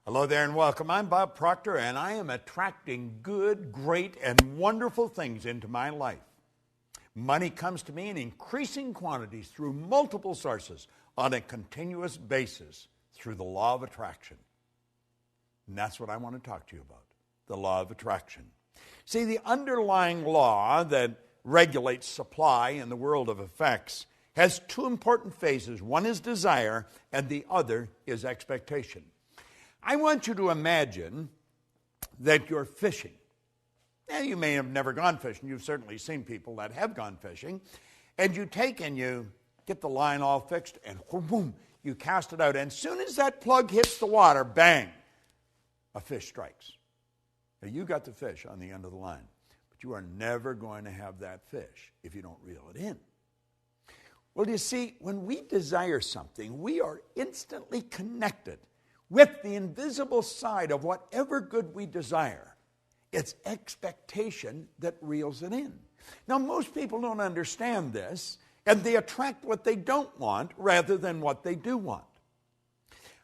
Hello there and welcome. I'm Bob Proctor, and I am attracting good, great, and wonderful things into my life. Money comes to me in increasing quantities through multiple sources on a continuous basis through the law of attraction. And that's what I want to talk to you about, the law of attraction. See, the underlying law that regulates supply in the world of effects has two important phases. One is desire, and the other is expectation. I want you to imagine that you're fishing. Now, you may have never gone fishing. You've certainly seen people that have gone fishing. And you take and you get the line all fixed, and boom, you cast it out. And as soon as that plug hits the water, bang, a fish strikes. Now, you got the fish on the end of the line, but you are never going to have that fish if you don't reel it in. Well, you see, when we desire something, we are instantly connected with the invisible side of whatever good we desire. It's expectation that reels it in. Now, most people don't understand this, and they attract what they don't want rather than what they do want.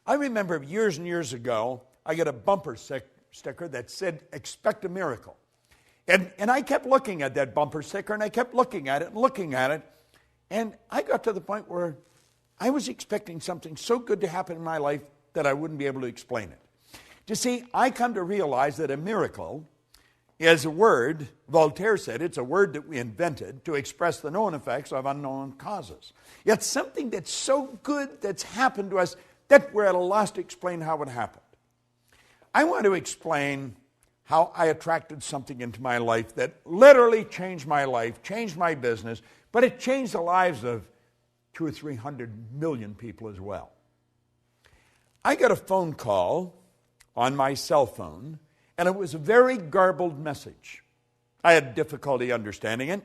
I remember years and years ago, I got a bumper sticker that said, "Expect a miracle." And I kept looking at that bumper sticker, and I kept looking at it and looking at it, and I got to the point where I was expecting something so good to happen in my life that I wouldn't be able to explain it. You see, I come to realize that a miracle is a word, Voltaire said, it's a word that we invented to express the known effects of unknown causes. It's something that's so good that's happened to us that we're at a loss to explain how it happened. I want to explain how I attracted something into my life that literally changed my life, changed my business, but it changed the lives of 200 or 300 million people as well. I got a phone call on my cell phone, and it was a very garbled message. I had difficulty understanding it,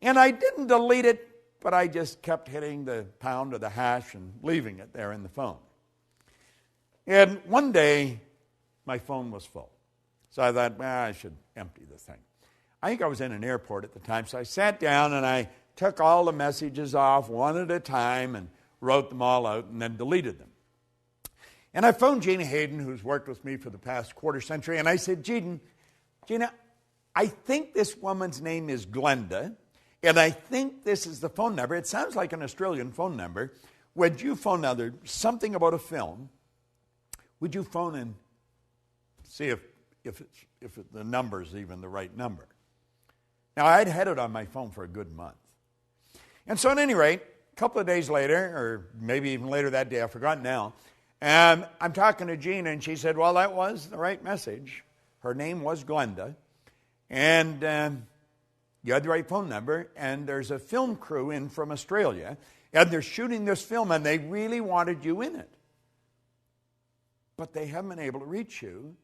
and I didn't delete it, but I just kept hitting the pound or the hash and leaving it there in the phone. And one day, my phone was full. So I thought, I should empty the thing. I think I was in an airport at the time, so I sat down and I took all the messages off one at a time and wrote them all out and then deleted them. And I phoned Gina Hayden, who's worked with me for the past quarter century, and I said, Gina, I think this woman's name is Glenda, and I think this is the phone number. It sounds like an Australian phone number. Would you phone now? There's something about a film. Would you phone and see if the number is even the right number? Now, I'd had it on my phone for a good month. And so at any rate, a couple of days later, or maybe even later that day, I've forgotten now, and I'm talking to Gina, and she said, well, that was the right message. Her name was Glenda, and you had the right phone number, and there's a film crew in from Australia, and they're shooting this film, and they really wanted you in it. But they haven't been able to reach you,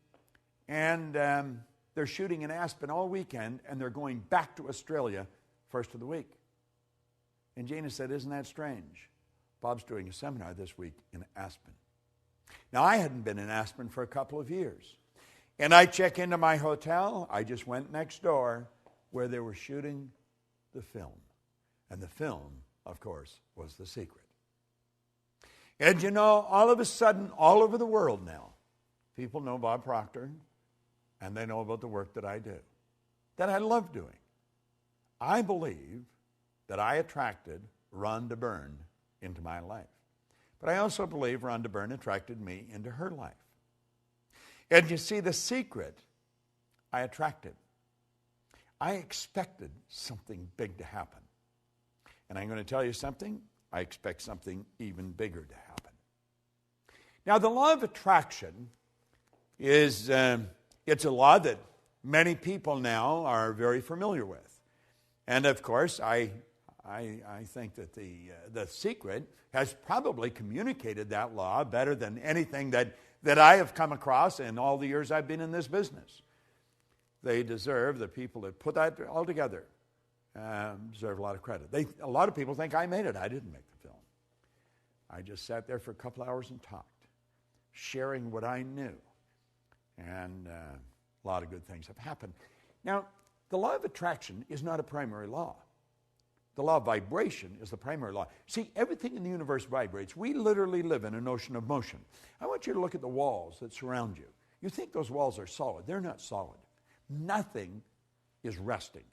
and they're shooting in Aspen all weekend, and they're going back to Australia first of the week. And Gina said, isn't that strange? Bob's doing a seminar this week in Aspen. Now, I hadn't been in Aspen for a couple of years. And I check into my hotel. I just went next door where they were shooting the film. And the film, of course, was The Secret. And you know, all of a sudden, all over the world now, people know Bob Proctor, and they know about the work that I do, that I love doing. I believe that I attracted Rhonda Byrne into my life. But I also believe Rhonda Byrne attracted me into her life. And you see, the secret I attracted. I expected something big to happen. And I'm going to tell you something. I expect something even bigger to happen. Now, the law of attraction is it's a law that many people now are very familiar with. And of course, I think that the secret has probably communicated that law better than anything that I have come across in all the years I've been in this business. They deserve, the people that put that all together, deserve a lot of credit. A lot of people think I made it. I didn't make the film. I just sat there for a couple hours and talked, sharing what I knew. And a lot of good things have happened. Now, the law of attraction is not a primary law. The law of vibration is the primary law. See, everything in the universe vibrates. We literally live in an ocean of motion. I want you to look at the walls that surround you. You think those walls are solid. They're not solid. Nothing is resting.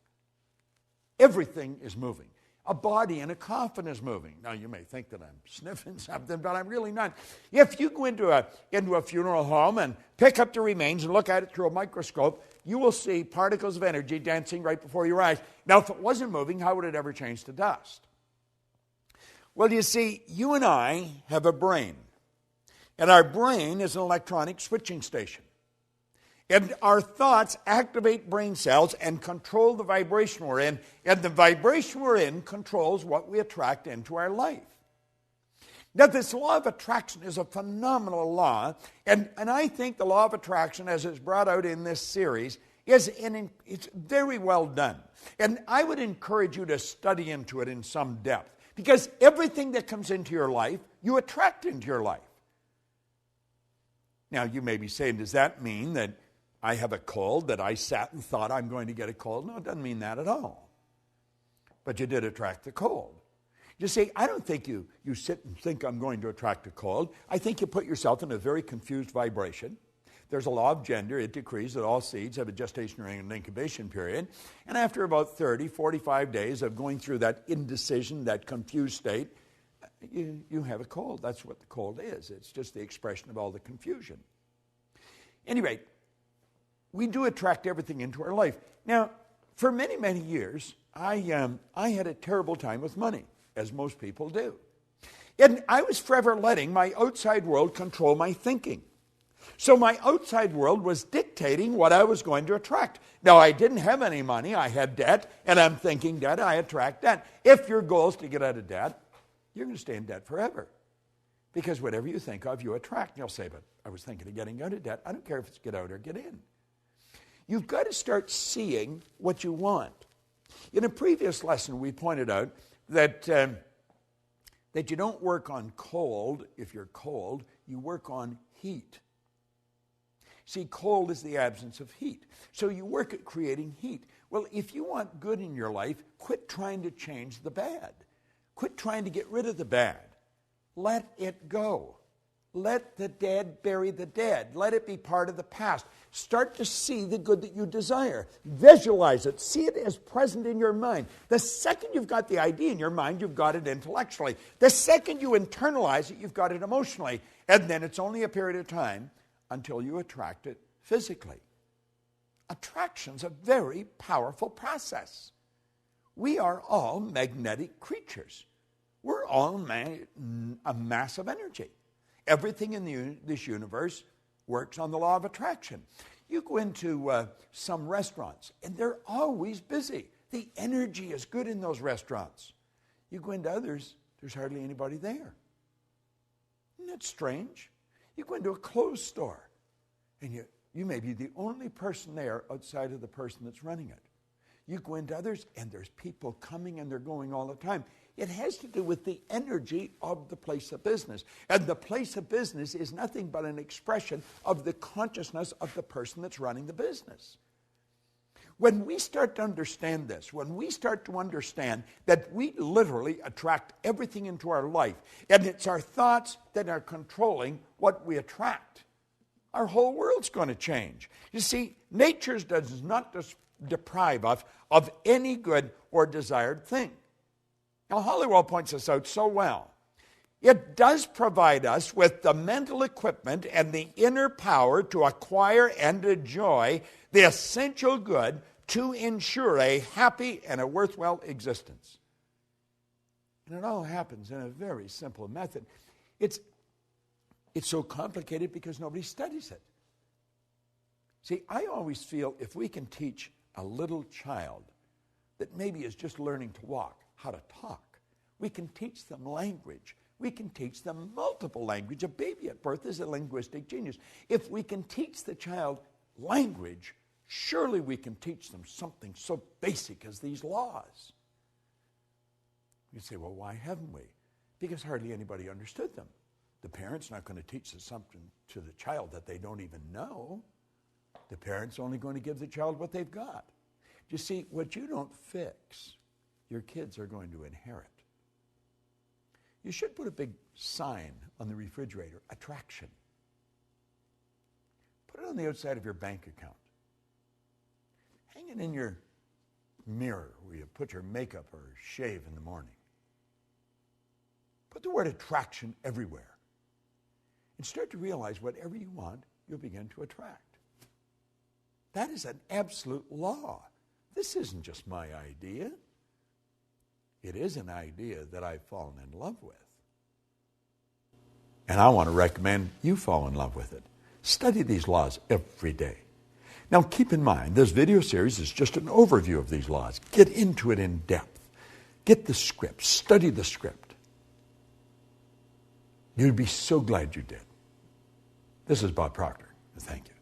Everything is moving. A body in a coffin is moving. Now, you may think that I'm sniffing something, but I'm really not. If you go into a funeral home and pick up the remains and look at it through a microscope, you will see particles of energy dancing right before your eyes. Now, if it wasn't moving, how would it ever change to dust? Well, you see, you and I have a brain, and our brain is an electronic switching station. And our thoughts activate brain cells and control the vibration we're in. And the vibration we're in controls what we attract into our life. Now, this law of attraction is a phenomenal law. And I think the law of attraction, as it's brought out in this series, it's very well done. And I would encourage you to study into it in some depth. Because everything that comes into your life, you attract into your life. Now, you may be saying, does that mean that I have a cold, that I sat and thought I'm going to get a cold? No, it doesn't mean that at all. But you did attract the cold. You see, I don't think you sit and think I'm going to attract a cold. I think you put yourself in a very confused vibration. There's a law of gender. It decrees that all seeds have a gestation and incubation period. And after about 30, 45 days of going through that indecision, that confused state, you have a cold. That's what the cold is. It's just the expression of all the confusion. Anyway, we do attract everything into our life. Now, for many, many years, I had a terrible time with money, as most people do. And I was forever letting my outside world control my thinking. So my outside world was dictating what I was going to attract. Now, I didn't have any money. I had debt, and I'm thinking debt, I attract debt. If your goal is to get out of debt, you're going to stay in debt forever. Because whatever you think of, you attract. And you'll say, but I was thinking of getting out of debt. I don't care if it's get out or get in. You've got to start seeing what you want. In a previous lesson, we pointed out that you don't work on cold if you're cold. You work on heat. See, cold is the absence of heat. So you work at creating heat. Well, if you want good in your life, quit trying to change the bad. Quit trying to get rid of the bad. Let it go. Let the dead bury the dead. Let it be part of the past. Start to see the good that you desire. Visualize it. See it as present in your mind. The second you've got the idea in your mind, you've got it intellectually. The second you internalize it, you've got it emotionally. And then it's only a period of time until you attract it physically. Attraction's a very powerful process. We are all magnetic creatures. We're all a mass of energy. Everything in this universe works on the law of attraction. You go into some restaurants, and they're always busy. The energy is good in those restaurants. You go into others, there's hardly anybody there. Isn't that strange? You go into a clothes store, and you may be the only person there outside of the person that's running it. You go into others, and there's people coming and they're going all the time. It has to do with the energy of the place of business. And the place of business is nothing but an expression of the consciousness of the person that's running the business. When we start to understand this, when we start to understand that we literally attract everything into our life, and it's our thoughts that are controlling what we attract, our whole world's going to change. You see, nature does not deprive us of any good or desired thing. Now, Hollywell points this out so well. It does provide us with the mental equipment and the inner power to acquire and enjoy the essential good to ensure a happy and a worthwhile existence. And it all happens in a very simple method. It's so complicated because nobody studies it. See, I always feel if we can teach a little child that maybe is just learning to walk, how to talk. We can teach them language. We can teach them multiple language. A baby at birth is a linguistic genius. If we can teach the child language, surely we can teach them something so basic as these laws. You say, well, why haven't we? Because hardly anybody understood them. The parent's not going to teach something to the child that they don't even know. The parent's only going to give the child what they've got. You see, what you don't fix, your kids are going to inherit. You should put a big sign on the refrigerator, attraction. Put it on the outside of your bank account. Hang it in your mirror where you put your makeup or shave in the morning. Put the word attraction everywhere. And start to realize whatever you want, you'll begin to attract. That is an absolute law. This isn't just my idea. It is an idea that I've fallen in love with. And I want to recommend you fall in love with it. Study these laws every day. Now keep in mind, this video series is just an overview of these laws. Get into it in depth. Get the script. Study the script. You'd be so glad you did. This is Bob Proctor. Thank you.